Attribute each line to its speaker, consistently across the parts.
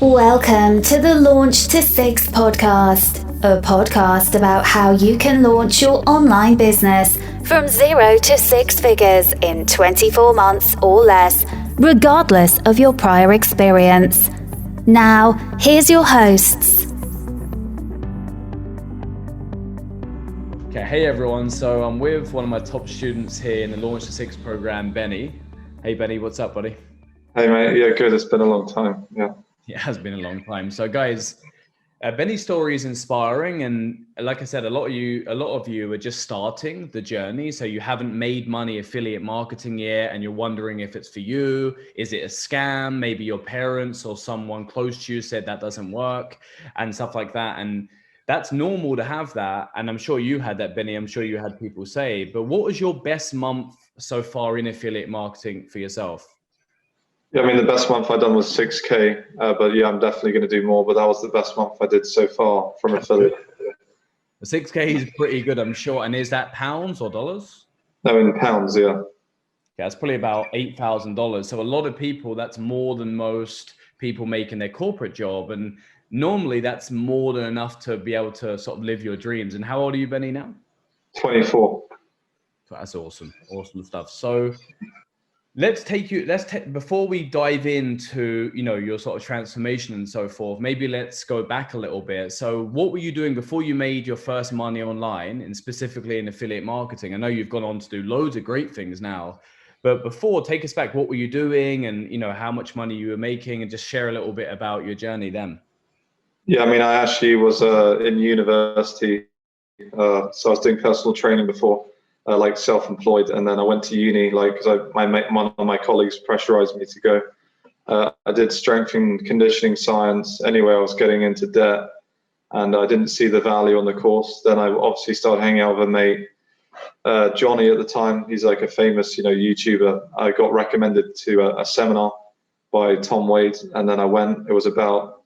Speaker 1: Welcome to the Launch to Six podcast, a podcast about how you can launch your online business from 0 to 6 figures in 24 months or less, regardless of your prior experience. Now, here's your hosts.
Speaker 2: Okay, hey everyone. So I'm with one of my top students here in the Launch to Six program, Benny. Hey Benny, what's up, buddy?
Speaker 3: Hey mate, yeah, good. It's been a long time. Yeah,
Speaker 2: it has been a long time. So guys, Benny's story is inspiring, and like I said, a lot of you are just starting the journey. So you haven't made money affiliate marketing yet, and you're wondering if it's for you. Is it a scam? Maybe your parents or someone close to you said that doesn't work, and stuff like that. And that's normal to have that. And I'm sure you had that, Benny. I'm sure you had people say. But what was your best month so far in affiliate marketing for yourself?
Speaker 3: Yeah, I mean, the best month I've done was 6K, but yeah, I'm definitely going to do more. But that was the best month I did so far from affiliate.
Speaker 2: The 6K is pretty good, I'm sure. And is that pounds or dollars?
Speaker 3: No, in pounds, yeah.
Speaker 2: Yeah, it's probably about $8,000. So a lot of people, that's more than most people make in their corporate job. And normally that's more than enough to be able to sort of live your dreams. And how old are you, Benny, now?
Speaker 3: 24.
Speaker 2: That's awesome. Awesome stuff. So before we dive into, your sort of transformation and so forth, maybe let's go back a little bit. So what were you doing before you made your first money online, and specifically in affiliate marketing? I know you've gone on to do loads of great things now, but before, take us back. What were you doing, and how much money you were making, and just share a little bit about your journey then.
Speaker 3: Yeah, I mean, I actually was in university, so I was doing personal training before. Like self-employed, and then I went to uni, like, because one of my colleagues pressurized me to go. I did strength and conditioning science. Anyway, I was getting into debt, and I didn't see the value on the course. Then I obviously started hanging out with a mate, Johnny at the time. He's like a famous, YouTuber. I got recommended to a seminar by Tom Wade, and then I went. It was about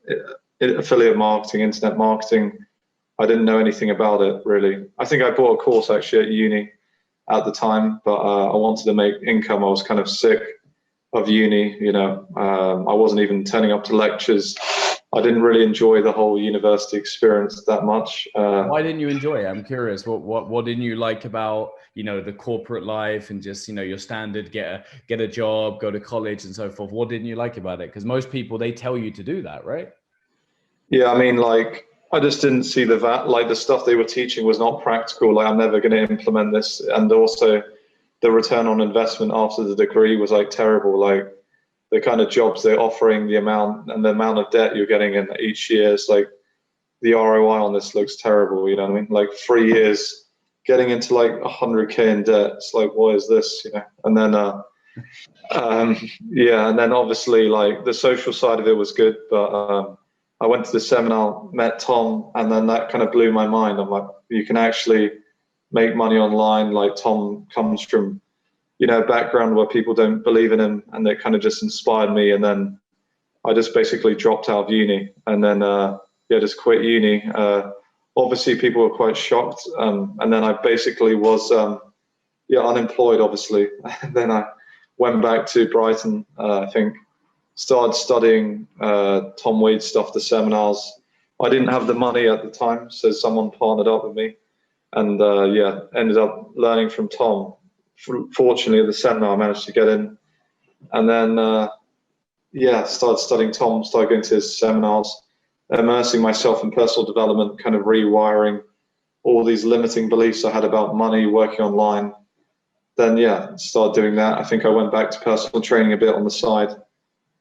Speaker 3: affiliate marketing, internet marketing. I didn't know anything about it really. I think I bought a course actually at uni at the time, but I wanted to make income. I was kind of sick of uni, I wasn't even turning up to lectures. I didn't really enjoy the whole university experience that much.
Speaker 2: Why didn't you enjoy it? I'm curious. What didn't you like about, the corporate life and just, your standard, get a job, go to college and so forth? What didn't you like about it? Because most people, they tell you to do that, right?
Speaker 3: Yeah, I mean, I just didn't see the stuff they were teaching was not practical. Like, I'm never going to implement this. And also the return on investment after the degree was terrible. Like, the kind of jobs they're offering, the amount of debt you're getting in each year, it's like the ROI on this looks terrible. You know what I mean? Like 3 years getting into 100K in debt. It's like, what is this? And then, and then obviously the social side of it was good, but, I went to the seminar, met Tom, and then that kind of blew my mind. I'm like, you can actually make money online. Like, Tom comes from, a background where people don't believe in him, and that kind of just inspired me. And then I just basically dropped out of uni, and then just quit uni. Obviously, people were quite shocked, and then I basically was unemployed, obviously. And then I went back to Brighton, I think. Started studying Tom Wade stuff, the seminars. I didn't have the money at the time, so someone partnered up with me, and ended up learning from Tom. Fortunately, at the seminar, I managed to get in, and then started studying Tom, started going to his seminars, immersing myself in personal development, kind of rewiring all these limiting beliefs I had about money, working online. Then started doing that. I think I went back to personal training a bit on the side.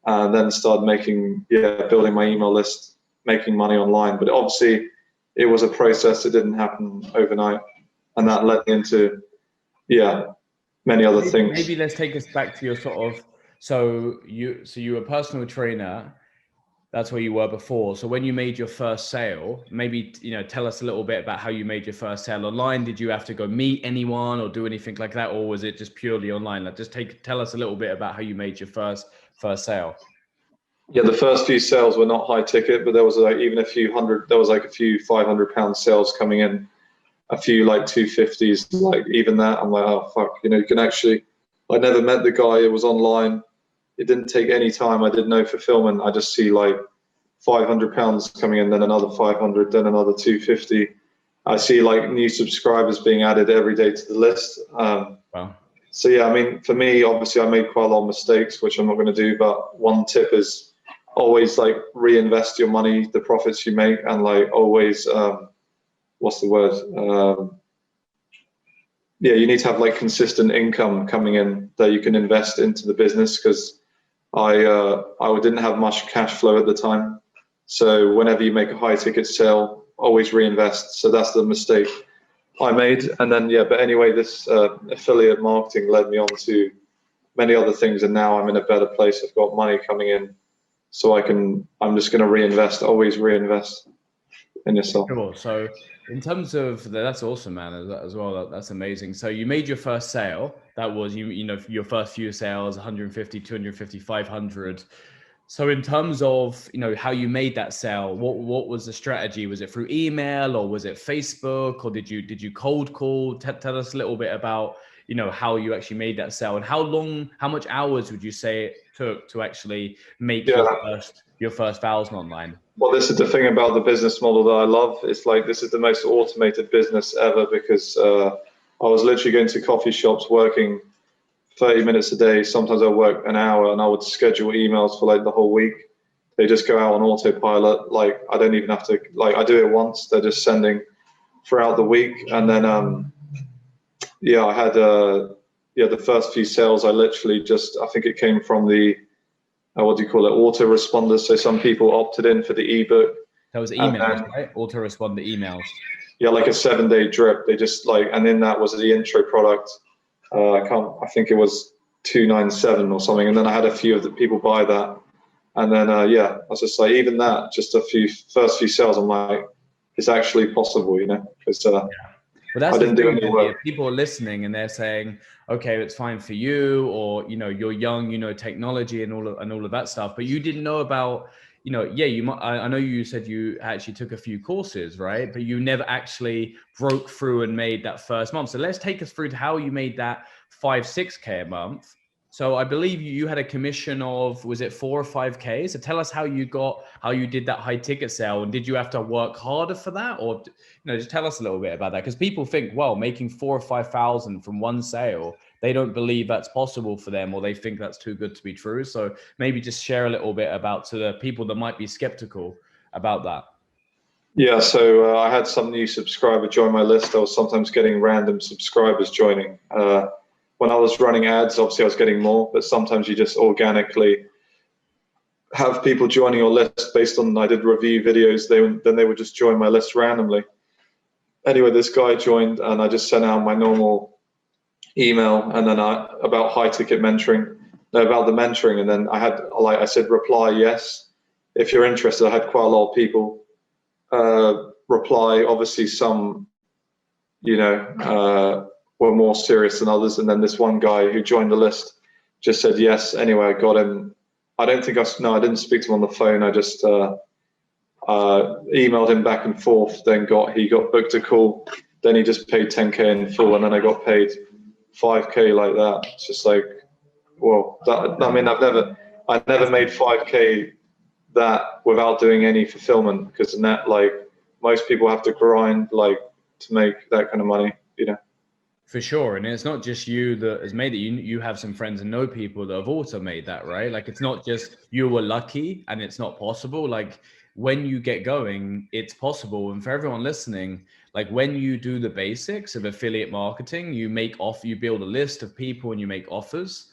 Speaker 3: Then started building my email list, making money online. But obviously, it was a process. It didn't happen overnight, and that led into many other things.
Speaker 2: Maybe let's take us back to your sort of. So you were a personal trainer. That's where you were before. So when you made your first sale, maybe tell us a little bit about how you made your first sale online. Did you have to go meet anyone or do anything like that, or was it just purely online? Tell us a little bit about how you made your first sale.
Speaker 3: Yeah, the first few sales were not high ticket, but there was even a few hundred. There was a few £500 sales coming in, a few 250s. Even that, I'm like, oh fuck, you can actually. I never met the guy. It was online. It didn't take any time. I did no fulfillment. I just see £500 coming in, then another 500, then another 250. I see like new subscribers being added every day to the list.
Speaker 2: Wow.
Speaker 3: So yeah, I mean, for me, obviously I made quite a lot of mistakes, which I'm not going to do, but one tip is always like reinvest your money, the profits you make, and like always, what's the word? Yeah, you need to have like consistent income coming in that you can invest into the business, because I didn't have much cash flow at the time. So whenever you make a high ticket sale, always reinvest. So that's the mistake I made. And then, yeah, but anyway, this affiliate marketing led me on to many other things. And now I'm in a better place. I've got money coming in, so I'm just going to reinvest, always reinvest in yourself.
Speaker 2: Cool. So in terms of that's awesome, man, as well. That's amazing. So you made your first sale. That was, you know, your first few sales, 150, 250, 500. So in terms of, you know, how you made that sale, what was the strategy? Was it through email, or was it Facebook, or did you cold call? Tell us a little bit about, you know, how you actually made that sale, and how much hours would you say it took to actually make your first 1,000 online?
Speaker 3: Well, this is the thing about the business model that I love. It's like, this is the most automated business ever, because I was literally going to coffee shops, working 30 minutes a day. Sometimes I work an hour, and I would schedule emails for like the whole week. They just go out on autopilot. Like, I don't even have to, like, I do it once. They're just sending throughout the week. And then, yeah, I had, the first few sales, I literally just, I think it came from the, what do you call it, autoresponders. So some people opted in for the ebook.
Speaker 2: That was emails, right? Autoresponder emails.
Speaker 3: Yeah, like a 7-day drip. They just like, and in that was the intro product. I think it was $297 or something. And then I had a few of the people buy that. And then, yeah, I was just like, even that, just first few sales, I'm like, it's actually possible, you know? Because
Speaker 2: But that's, I didn't do any work. People are listening and they're saying, okay, it's fine for you, or, you know, you're young, you know, technology and all of that stuff, but you didn't know about, you know, yeah, I know you said you actually took a few courses, right? But you never actually broke through and made that first month. So let's take us through to how you made that 5-6K a month. So I believe you had a commission of, was it 4 or 5K? So tell us how you did that high ticket sale, and did you have to work harder for that, or, you know, just tell us a little bit about that, because people think, well, making 4,000 or 5,000 from one sale, they don't believe that's possible for them, or they think that's too good to be true. So maybe just share a little bit about, to the people that might be skeptical about that.
Speaker 3: Yeah, so I had some new subscriber join my list. I was sometimes getting random subscribers joining. When I was running ads, obviously I was getting more, but sometimes you just organically have people joining your list based on, I did review videos, then they would just join my list randomly. Anyway, this guy joined, and I just sent out my normal email, and then about high ticket mentoring, about the mentoring, and then I had, like I said, reply yes if you're interested. I had quite a lot of people reply. Obviously some, you know, were more serious than others, and then this one guy who joined the list just said yes. Anyway, I got him. I didn't speak to him on the phone. I just emailed him back and forth, then he got booked a call, then he just paid 10K in full, and then I got paid 5K like that. It's just like, well, I mean, I never made 5K that without doing any fulfillment, because in that, like, most people have to grind, like, to make that kind of money, you know.
Speaker 2: For sure. And it's not just you that has made it. You have some friends and know people that have also made that, right? Like, it's not just you were lucky and it's not possible. Like, when you get going, it's possible. And for everyone listening, like, when you do the basics of affiliate marketing, you build a list of people and you make offers.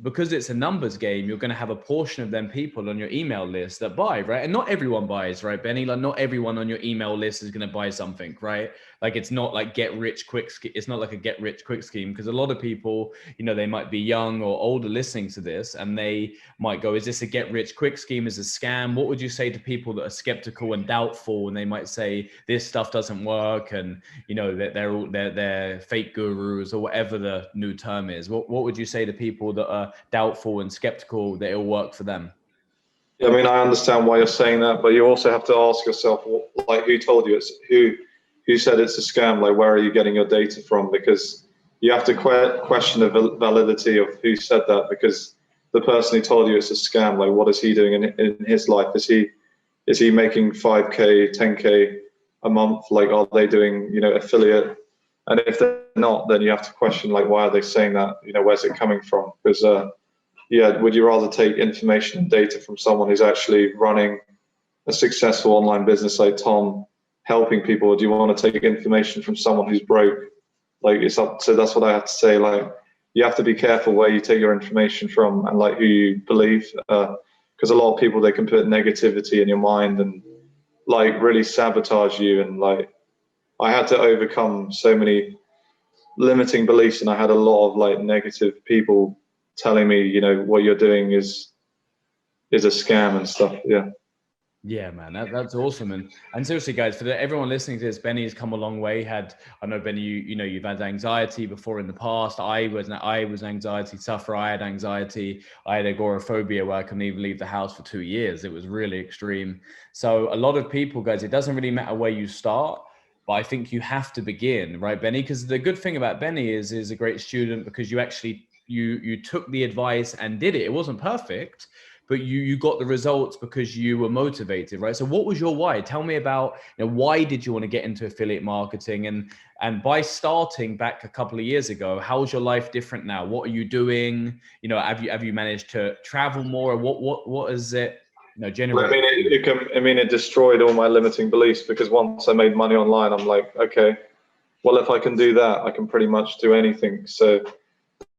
Speaker 2: Because it's a numbers game, you're going to have a portion of them people on your email list that buy, right? And not everyone buys, right, Benny? Like, not everyone on your email list is going to buy something, right? Like, it's not like it's not like a get rich quick scheme, because a lot of people, you know, they might be young or older listening to this, and they might go, is this a get rich quick scheme? Is a scam? What would you say to people that are skeptical and doubtful, and they might say this stuff doesn't work, and, you know, that they're fake gurus, or whatever the new term is? What would you say to people that are doubtful and skeptical that it'll work for them?
Speaker 3: Yeah, I mean, I understand why you're saying that, but you also have to ask yourself, like, who told you who said it's a scam? Like, where are you getting your data from? Because you have to question the validity of who said that, because the person who told you it's a scam, like, what is he doing in his life? Is he is he making 5K, 10K a month? Like, are they doing, affiliate? And if they're not, then you have to question, like, why are they saying that? Where's it coming from? Because, would you rather take information and data from someone who's actually running a successful online business like Tom, helping people, or do you want to take information from someone who's broke? Like, it's up. So that's what I have to say. Like, you have to be careful where you take your information from and like who you believe, because a lot of people, they can put negativity in your mind and like really sabotage you. And like, I had to overcome so many limiting beliefs, and I had a lot of like negative people telling me, what you're doing is a scam and stuff. Yeah.
Speaker 2: Yeah, man, that's awesome. And seriously, guys, for everyone listening to this, Benny has come a long way. I know, Benny, you've had anxiety before in the past. I was an anxiety sufferer. I had anxiety. I had agoraphobia where I couldn't even leave the house for 2 years. It was really extreme. So a lot of people, guys, it doesn't really matter where you start, but I think you have to begin, right, Benny? Because the good thing about Benny is a great student, because you actually, you took the advice and did it. It wasn't perfect, but you got the results because you were motivated, right? So what was your why? Tell me about, why did you want to get into affiliate marketing? And by starting back a couple of years ago, how is your life different now? What are you doing? Have you managed to travel more? What is it, generate?
Speaker 3: It destroyed all my limiting beliefs, because once I made money online, I'm like, okay, well, if I can do that, I can pretty much do anything. So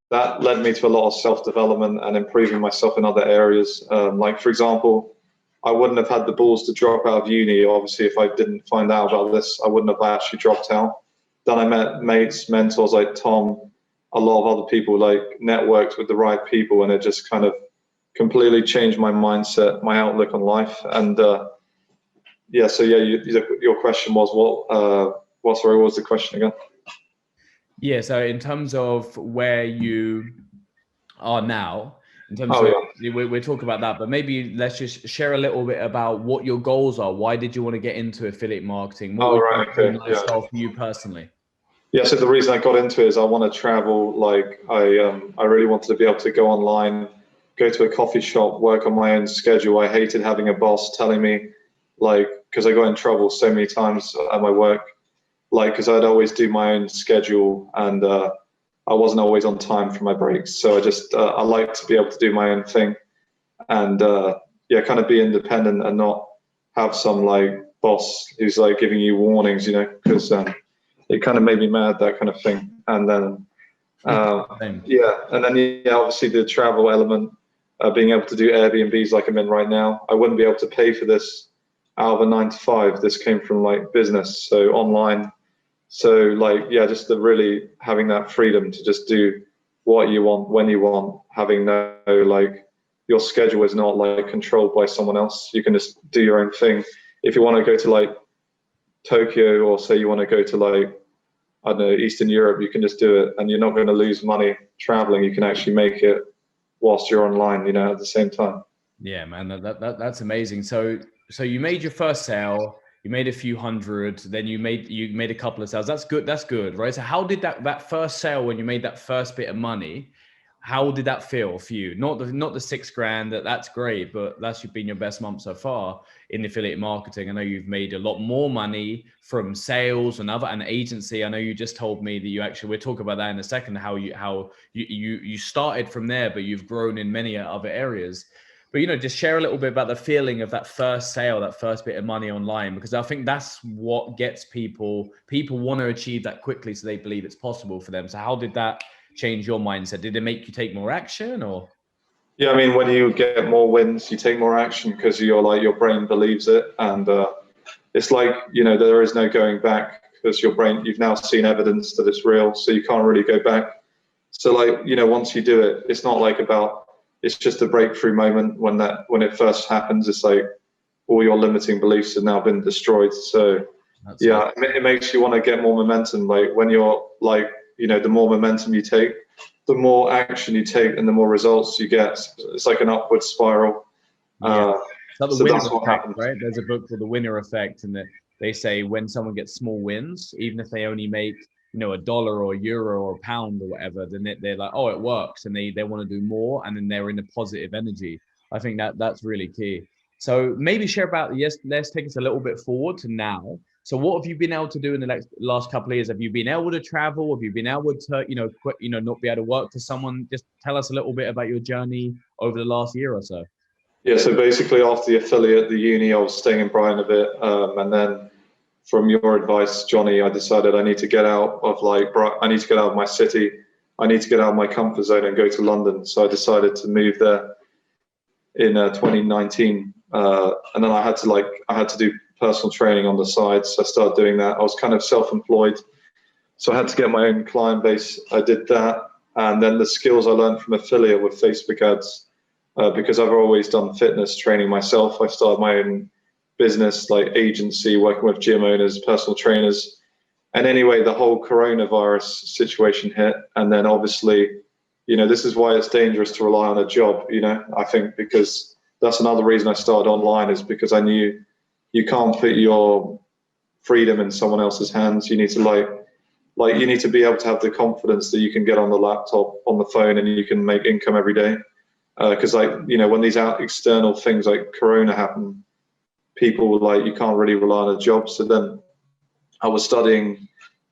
Speaker 3: that led me to a lot of self-development and improving myself in other areas. Like, for example, I wouldn't have had the balls to drop out of uni. Obviously, if I didn't find out about this, I wouldn't have actually dropped out. Then I met mates, mentors like Tom, a lot of other people, like networked with the right people, and it just kind of completely changed my mindset, my outlook on life. And your question was what was the question again?
Speaker 2: Yeah, so in terms of where you are now, in terms we'll talk about that, but maybe let's just share a little bit about what your goals are. Why did you want to get into affiliate marketing? Lifestyle for you personally?
Speaker 3: Yeah, so the reason I got into it is I want to travel. Like, I really wanted to be able to go online, go to a coffee shop, work on my own schedule. I hated having a boss telling me, like, because I got in trouble so many times at my work, like, because I'd always do my own schedule, and I wasn't always on time for my breaks. So I like to be able to do my own thing, and kind of be independent and not have some like boss who's like giving you warnings, because it kind of made me mad, that kind of thing. And then obviously the travel element, being able to do Airbnbs like I'm in right now. I wouldn't be able to pay for this out of a 9 to 5. This came from like business, so online. So just really having that freedom to just do what you want when you want, having no, like, your schedule is not like controlled by someone else. You can just do your own thing. If you want to go to like Tokyo, or say you want to go to like, I don't know, Eastern Europe, you can just do it, and you're not going to lose money traveling. You can actually make it whilst you're online, at the same time.
Speaker 2: Yeah, man, that's amazing. So you made your first sale, you made a few hundred, then you made a couple of sales. That's good, right? So how did that first sale, when you made that first bit of money, how did that feel for you? Not the $6,000, that's great, but that's been your best month so far in affiliate marketing. I know you've made a lot more money from sales and agency. I know you just told me that we'll talk about that in a second, how you started from there, but you've grown in many other areas. But, just share a little bit about the feeling of that first sale, that first bit of money online, because I think that's what gets people want to achieve that quickly, so they believe it's possible for them. So how did that change your mindset? Did it make you take more action, or?
Speaker 3: Yeah, I mean, when you get more wins, you take more action, because your brain believes it. And it's like, there is no going back, because your brain, you've now seen evidence that it's real, so you can't really go back. So once you do it, it's not like it's just a breakthrough moment when it first happens. It's like all your limiting beliefs have now been destroyed. So it makes you want to get more momentum. Like, when you're like, the more momentum you take, the more action you take, and the more results you get. It's like an upward spiral.
Speaker 2: It's like the winner effect, right? There's a book called The Winner Effect, and they say when someone gets small wins, even if they only make $1 or €1 or £1 or whatever, then they're like, oh, it works, and they want to do more, and then they're in a positive energy. I think that's really key. So maybe share about, yes, let's take us a little bit forward to now. So what have you been able to do in the last couple of years? Have you been able to travel? Have you been able to, quit, not be able to work for someone? Just tell us a little bit about your journey over the last year or so.
Speaker 3: Yeah, so basically after the affiliate, the uni, I was staying in Brighton a bit. And then from your advice, Johnny, I decided I need to get out of I need to get out of my city. I need to get out of my comfort zone and go to London. So I decided to move there in 2019. And then I had to do personal training on the side. So I started doing that. I was kind of self-employed. So I had to get my own client base. I did that. And then the skills I learned from affiliate with Facebook ads, because I've always done fitness training myself. I started my own business, like agency, working with gym owners, personal trainers. And anyway, the whole coronavirus situation hit. And then obviously, this is why it's dangerous to rely on a job, I think, because that's another reason I started online, is because I knew you can't put your freedom in someone else's hands. You need to you need to be able to have the confidence that you can get on the laptop, on the phone, and you can make income every day. Because when these external things like Corona happen, people you can't really rely on a job. So then I was studying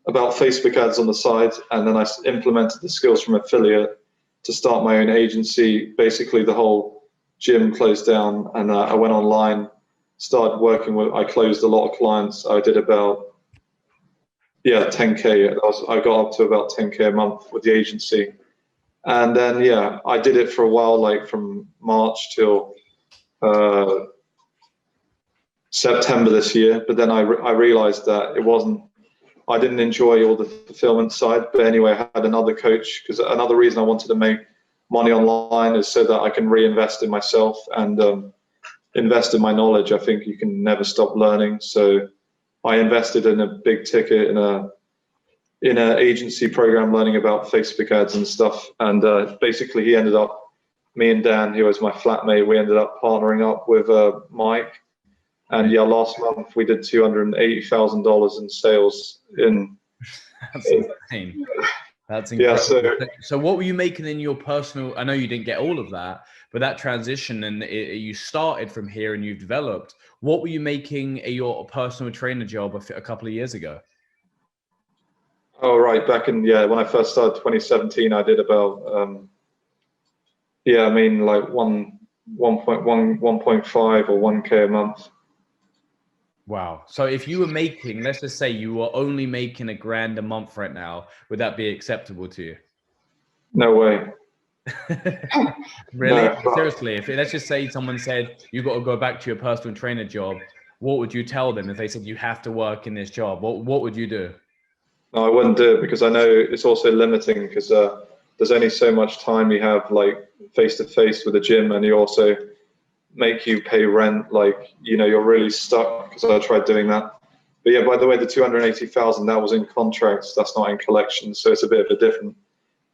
Speaker 3: about Facebook ads on the side, and then I implemented the skills from affiliate to start my own agency. Basically, the whole gym closed down, and I went online, started working I closed a lot of clients. I did about 10K. I got up to about 10K a month with the agency. And then, I did it for a while, from March till September this year. But then I realized that I didn't enjoy all the fulfillment side. But anyway, I had another coach, because another reason I wanted to make money online is so that I can reinvest in myself and invest in my knowledge. I think you can never stop learning. So I invested in a big ticket in an agency program, learning about Facebook ads and stuff. And basically me and Dan, who was my flatmate, we ended up partnering up with Mike. And last month we did $280,000 in sales
Speaker 2: That's insane. That's incredible. So what were you making in your personal, I know you didn't get all of that, but that transition, and you started from here and you've developed, what were you making your personal trainer job a couple of years ago?
Speaker 3: Oh, right. Back in, when I first started 2017, I did about, 1.5 or 1K a month.
Speaker 2: Wow. So if you were making, let's just say you were only making $1,000 a month right now, would that be acceptable to you?
Speaker 3: No way.
Speaker 2: Really? No. Seriously, let's just say someone said you got to go back to your personal trainer job, what would you tell them if they said you have to work in this job? What would you do?
Speaker 3: No, I wouldn't do it, because I know it's also limiting, because there's only so much time you have face to face with the gym, and you also make you pay rent. You're really stuck, because I tried doing that. But by the way, the 280,000, that was in contracts, that's not in collections, so it's a bit of a different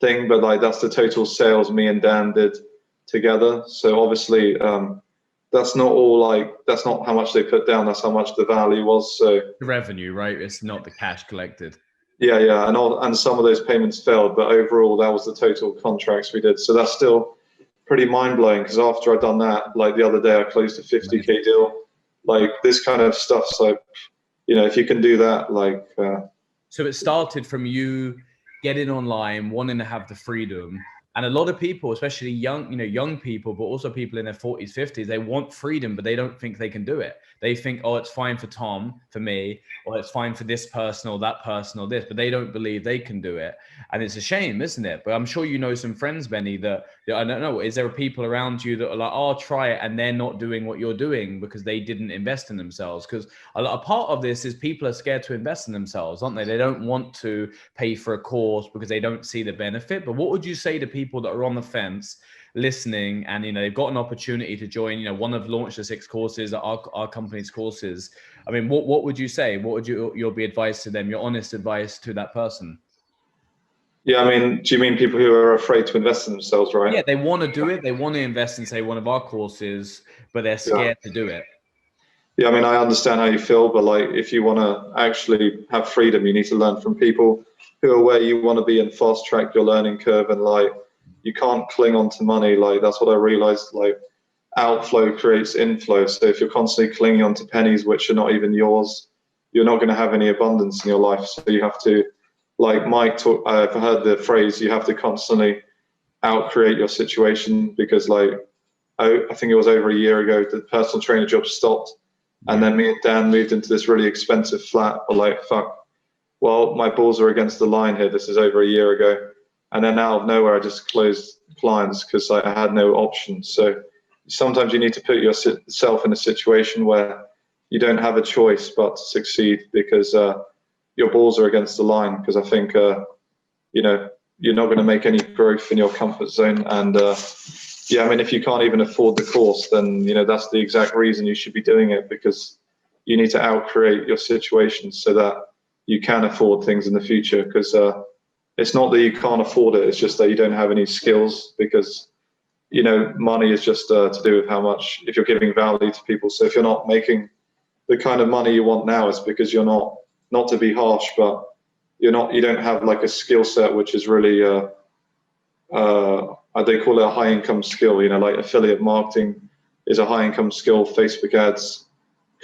Speaker 3: thing. But that's the total sales me and Dan did together. So obviously that's not all that's not how much they put down, that's how much the value was. So
Speaker 2: the revenue, right? It's not the cash collected.
Speaker 3: Yeah, and some of those payments failed, but overall that was the total contracts we did. So that's still pretty mind-blowing, because after I'd done that, the other day I closed a 50K deal. This kind of stuff, so if you can do that,
Speaker 2: So it started from you getting online, wanting to have the freedom. And a lot of people, especially young people, but also people in their 40s, 50s, they want freedom, but they don't think they can do it. They think, oh, it's fine for Tom, for me, or it's fine for this person or that person or this, but they don't believe they can do it. And it's a shame, isn't it? But I'm sure you know some friends, Benny, that I don't know, is there people around you that are like, oh, try it, and they're not doing what you're doing because they didn't invest in themselves? Because a part of this is people are scared to invest in themselves, aren't they? They don't want to pay for a course because they don't see the benefit. But what would you say to people that are on the fence listening, and they've got an opportunity to join one of Launch to 6 courses, our company's courses? I mean, what would you say? What would your be advice to them, your honest advice to that person?
Speaker 3: Yeah, I mean, do you mean people who are afraid to invest in themselves, right?
Speaker 2: Yeah, they want to do it, they want to invest in, say, one of our courses, but they're scared to do it.
Speaker 3: Yeah, I mean, I understand how you feel, but if you want to actually have freedom, you need to learn from people who are where you want to be and fast track your learning curve. And you can't cling on to money. That's what I realized. outflow creates inflow. So if you're constantly clinging onto pennies which are not even yours, you're not going to have any abundance in your life. So you have to, like Mike talk, I've heard the phrase, you have to constantly outcreate your situation, because like, I think it was over a year ago, the personal trainer job stopped. And then me and Dan moved into this really expensive flat. We're like, fuck, well, my balls are against the line here. This is over a year ago. And then out of nowhere, I just closed clients because I had no options. So sometimes you need to put yourself in a situation where you don't have a choice but to succeed, because your balls are against the line. Because I think, you know, you're not going to make any growth in your comfort zone. And yeah, I mean, if you can't even afford the course, then, you know, that's the exact reason you should be doing it, because you need to outcreate your situation so that you can afford things in the future. Because it's not that you can't afford it, it's just that you don't have any skills, because, you know, money is just to do with how much, if you're giving value to people. So if you're not making the kind of money you want now, it's because you're not to be harsh, but you don't have like a skill set which is really they call it a high income skill. You know, like affiliate marketing is a high income skill, Facebook ads,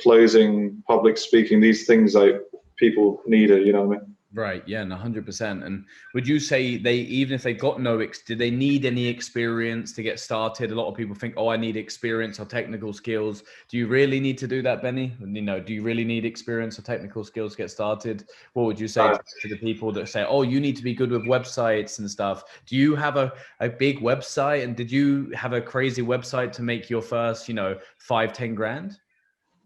Speaker 3: closing, public speaking, these things like people need it, you know what I mean?
Speaker 2: Right. Yeah, and 100%. And would you say even if they got did they need any experience to get started? A lot of people think, oh, I need experience or technical skills. Do you really need to do that, Benny? You know, do you really need experience or technical skills to get started? What would you say to the people that say, oh, you need to be good with websites and stuff? Do you have a big website, and did you have a crazy website to make your first, 5-10 grand?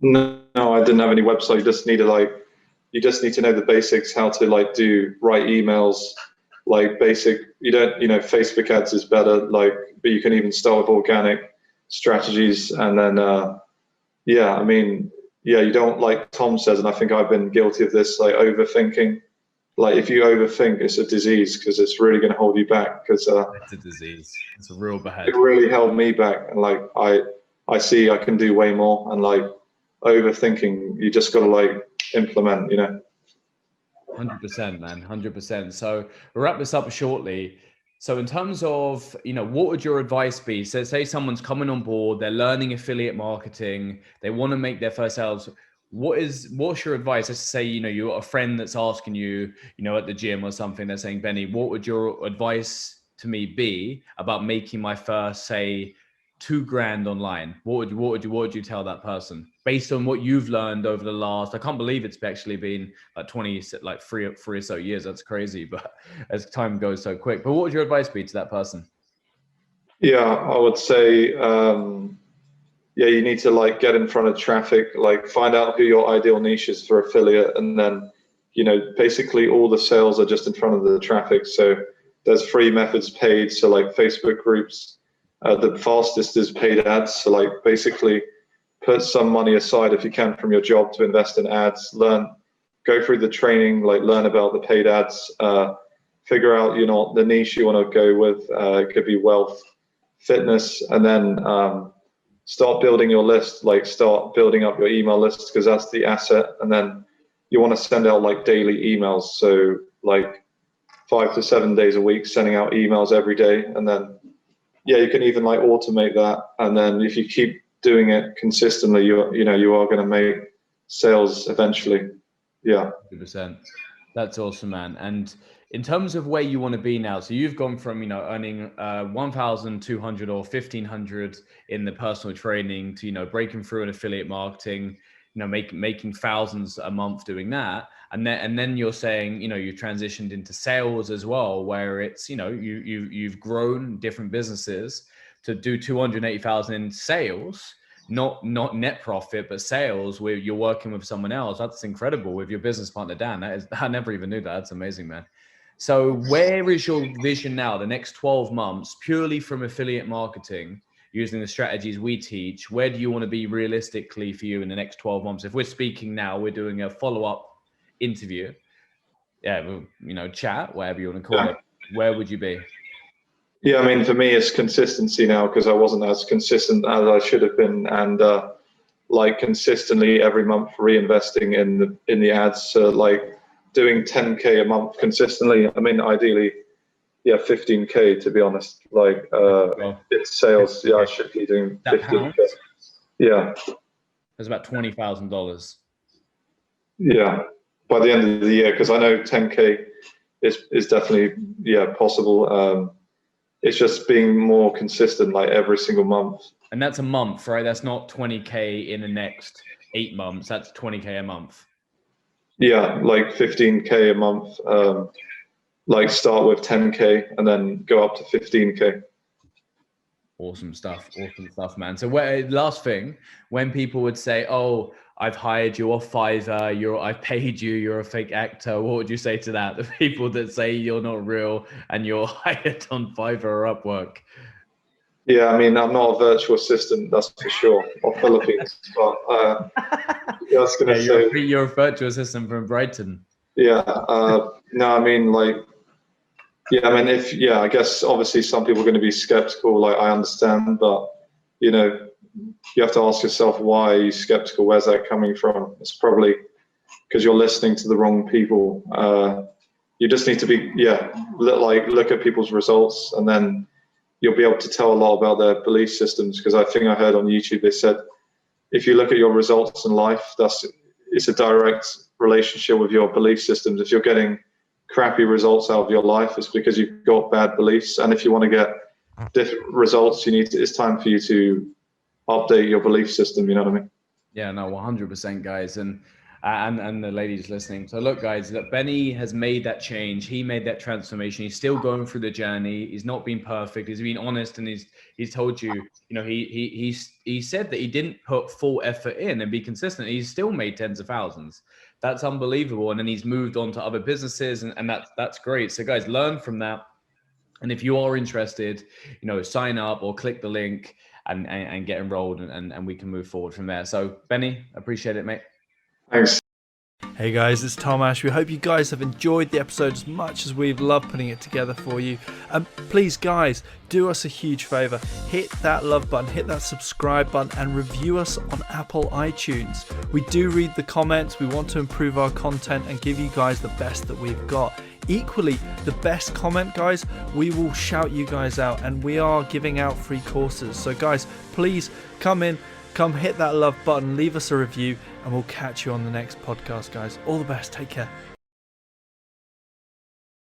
Speaker 3: No, I didn't have any website. You just need to know the basics, how to write emails, Facebook ads is better, but you can even start with organic strategies. And then, you don't, like Tom says, and I think I've been guilty of this, overthinking. If you overthink, it's a disease, because it's really going to hold you back. Because
Speaker 2: it's a disease. It's a real bad.
Speaker 3: It really held me back. And I see I can do way more. And overthinking, you just got to implement,
Speaker 2: 100%, man, 100%. So we'll wrap this up shortly. So in terms of, what would your advice be? So say someone's coming on board, they're learning affiliate marketing, they want to make their first sales. What's your advice? Let's say, you got a friend that's asking you, at the gym or something, they're saying, Benny, what would your advice to me be about making my first, say, $2,000 online? What would you tell that person based on what you've learned over the last, I can't believe it's actually been three or so years. That's crazy, but as time goes so quick. But what would your advice be to that person?
Speaker 3: Yeah, I would say, you need to get in front of traffic, find out who your ideal niche is for affiliate. And then, basically all the sales are just in front of the traffic. So there's free methods, paid. So Facebook groups. The fastest is paid ads. So basically put some money aside if you can from your job to invest in ads, go through the training, learn about the paid ads, figure out, the niche you want to go with. It could be wealth, fitness, and then start building your list, start building up your email list, because that's the asset. And then you want to send out daily emails. So 5 to 7 days a week, sending out emails every day. And then you can even automate that, and then if you keep doing it consistently, you are going to make sales eventually. Yeah,
Speaker 2: 100%. That's awesome, man. And in terms of where you want to be now, so you've gone from earning 1,200 or 1,500 in the personal training to breaking through in affiliate marketing, making thousands a month doing that. And then you're saying, you transitioned into sales as well, where it's, you've grown different businesses to do 280,000 in sales, not net profit, but sales where you're working with someone else. That's incredible with your business partner, Dan. I never even knew that. That's amazing, man. So where is your vision now, the next 12 months, purely from affiliate marketing, using the strategies we teach? Where do you want to be realistically for you in the next 12 months? If we're speaking now, we're doing a follow-up interview, chat, whatever you want to call it, where would you be?
Speaker 3: Yeah, I mean, for me, it's consistency now, because I wasn't as consistent as I should have been, and consistently every month reinvesting in the ads, doing 10K a month consistently. I mean, ideally, 15K to be honest. Like it's sales. Yeah, I should be doing 15K. Yeah.
Speaker 2: That's about $20,000.
Speaker 3: Yeah, by the end of the year, because I know 10K is definitely possible. It's just being more consistent, like every single month.
Speaker 2: And that's a month, right? That's not 20K in the next 8 months. That's 20K a month.
Speaker 3: Yeah, like 15K a month. Like start with 10K and then go up to 15K.
Speaker 2: Awesome stuff, man. So last thing, when people would say, "Oh, I've hired you off Fiverr, I've paid you, you're a fake actor," what would you say to that? The people that say you're not real and you're hired on Fiverr or Upwork?
Speaker 3: Yeah, I mean, I'm not a virtual assistant, that's for sure, or Philippines. But I was gonna say
Speaker 2: you're a virtual assistant from Brighton.
Speaker 3: Yeah, no, I mean, like, yeah, I mean, I guess obviously some people are going to be skeptical, like I understand, but you know, you have to ask yourself, why are you skeptical? Where's that coming from? It's probably because you're listening to the wrong people. You just need to be, look at people's results, and then you'll be able to tell a lot about their belief systems. Because I think I heard on YouTube, they said, if you look at your results in life, it's a direct relationship with your belief systems. If you're getting crappy results out of your life, it's because you've got bad beliefs. And if you want to get different results, it's time for you to update your belief system. You know what I mean?
Speaker 2: Yeah, no, 100%, guys. And the ladies listening. So look, guys, that Benny has made that change. He made that transformation. He's still going through the journey. He's not been perfect. He's been honest, and he's told you, he said that he didn't put full effort in and be consistent. He's still made tens of thousands. That's unbelievable. And then he's moved on to other businesses, and that's great. So guys, learn from that. And if you are interested, sign up or click the link and get enrolled, and we can move forward from there. So Benny, appreciate it, mate.
Speaker 3: Thanks.
Speaker 4: Hey guys, it's Tom Ash. We hope you guys have enjoyed the episode as much as we've loved putting it together for you. Please guys, do us a huge favor. Hit that love button, hit that subscribe button, and review us on Apple iTunes. We do read the comments. We want to improve our content and give you guys the best that we've got. Equally, the best comment, guys, we will shout you guys out, and we are giving out free courses. So guys, please come hit that love button, leave us a review, and we'll catch you on the next podcast, guys. All the best. Take care.